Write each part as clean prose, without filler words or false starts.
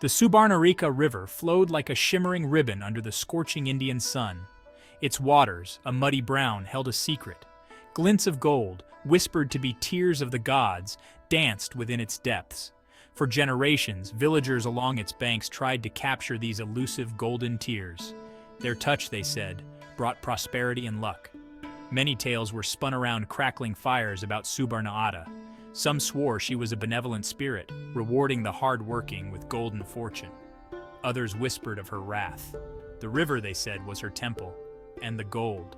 The Subarnarekha River flowed like a shimmering ribbon under the scorching Indian sun. Its waters, a muddy brown, held a secret. Glints of gold, whispered to be tears of the gods, danced within its depths. For generations, villagers along its banks tried to capture these elusive golden tears. Their touch, they said, brought prosperity and luck. Many tales were spun around crackling fires about Subarnarekha. Some swore she was a benevolent spirit, rewarding the hard-working with golden fortune. Others whispered of her wrath. The river, they said, was her temple, and the gold,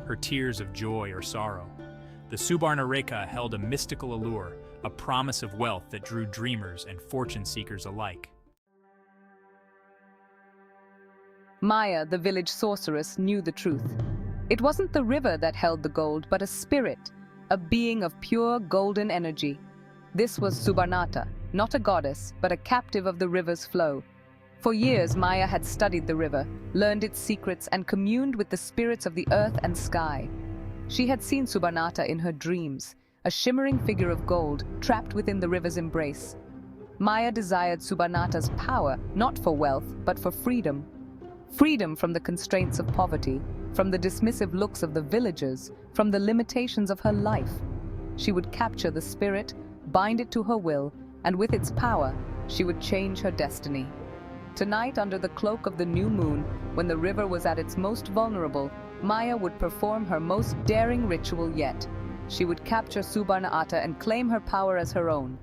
her tears of joy or sorrow. The Subarnarekha held a mystical allure, a promise of wealth that drew dreamers and fortune-seekers alike. Maya, the village sorceress, knew the truth. It wasn't the river that held the gold, but a spirit, a being of pure golden energy. This was Subarnarekha, not a goddess, but a captive of the river's flow. For years, Maya had studied the river, learned its secrets, and communed with the spirits of the earth and sky. She had seen Subarnarekha in her dreams, a shimmering figure of gold trapped within the river's embrace. Maya desired Subarnarekha's power, not for wealth, but for freedom. Freedom from the constraints of poverty, from the dismissive looks of the villagers, from the limitations of her life. She would capture the spirit, bind it to her will, and with its power, she would change her destiny. Tonight, under the cloak of the new moon, when the river was at its most vulnerable, Maya would perform her most daring ritual yet. She would capture Subarnarekha and claim her power as her own.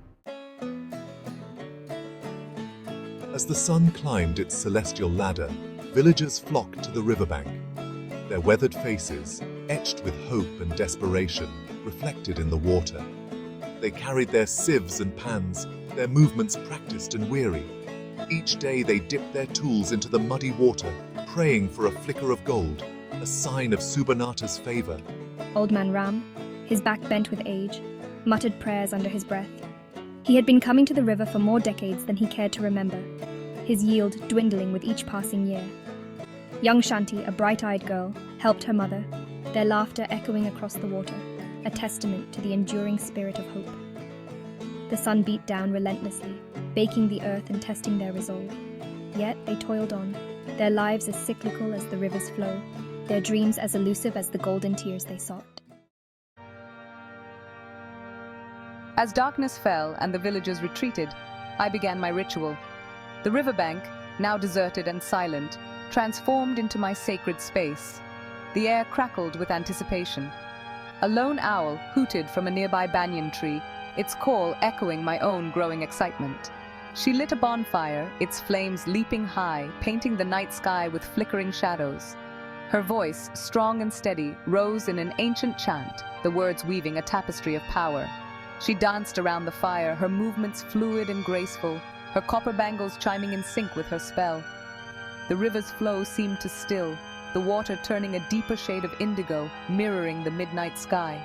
As the sun climbed its celestial ladder, villagers flocked to the riverbank. Their weathered faces, etched with hope and desperation, reflected in the water. They carried their sieves and pans, their movements practiced and weary. Each day they dipped their tools into the muddy water, praying for a flicker of gold, a sign of Subarnarekha's favor. Old man Ram, his back bent with age, muttered prayers under his breath. He had been coming to the river for more decades than he cared to remember, his yield dwindling with each passing year. Young Shanti, a bright-eyed girl, helped her mother, their laughter echoing across the water, a testament to the enduring spirit of hope. The sun beat down relentlessly, baking the earth and testing their resolve. Yet they toiled on, their lives as cyclical as the river's flow, their dreams as elusive as the golden tears they sought. As darkness fell and the villagers retreated, I began my ritual. The riverbank, now deserted and silent, transformed into my sacred space. The air crackled with anticipation. A lone owl hooted from a nearby banyan tree, its call echoing my own growing excitement. She lit a bonfire, its flames leaping high, painting the night sky with flickering shadows. Her voice, strong and steady, rose in an ancient chant, the words weaving a tapestry of power. She danced around the fire, her movements fluid and graceful, her copper bangles chiming in sync with her spell. The river's flow seemed to still, the water turning a deeper shade of indigo, mirroring the midnight sky.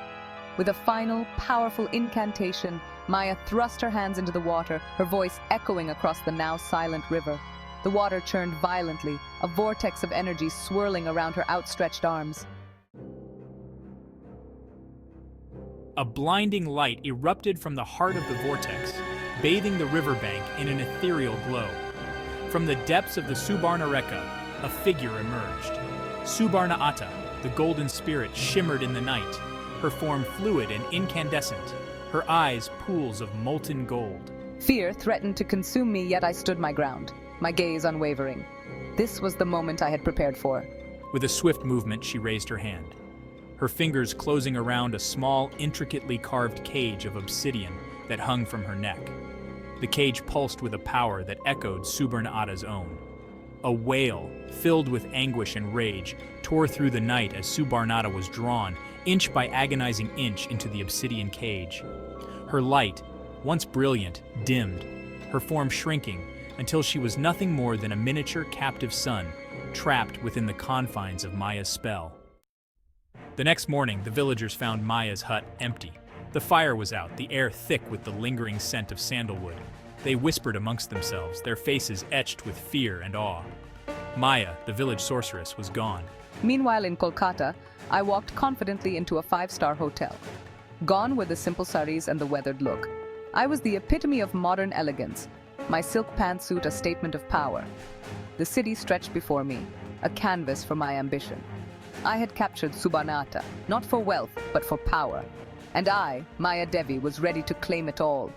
With a final, powerful incantation, Maya thrust her hands into the water, her voice echoing across the now silent river. The water churned violently, a vortex of energy swirling around her outstretched arms. A blinding light erupted from the heart of the vortex, bathing the riverbank in an ethereal glow. From the depths of the Subarnarekha, a figure emerged. Subarnarekha, the golden spirit, shimmered in the night, her form fluid and incandescent, her eyes pools of molten gold. Fear threatened to consume me, yet I stood my ground, my gaze unwavering. This was the moment I had prepared for. With a swift movement, she raised her hand, her fingers closing around a small, intricately carved cage of obsidian that hung from her neck. The cage pulsed with a power that echoed Subarnarekha's own. A wail, filled with anguish and rage, tore through the night as Subarnarekha was drawn, inch by agonizing inch, into the obsidian cage. Her light, once brilliant, dimmed, her form shrinking until she was nothing more than a miniature captive sun, trapped within the confines of Maya's spell. The next morning, the villagers found Maya's hut empty. The fire was out, the air thick with the lingering scent of sandalwood. They whispered amongst themselves, their faces etched with fear and awe. Maya, the village sorceress, was gone. Meanwhile, in Kolkata, I walked confidently into a five-star hotel. Gone were the simple saris and the weathered look. I was the epitome of modern elegance. my silk pantsuit a statement of power. The city stretched before me, a canvas for my ambition. I had captured Subarnarekha, not for wealth, but for power. And I, Maya Devi, was ready to claim it all.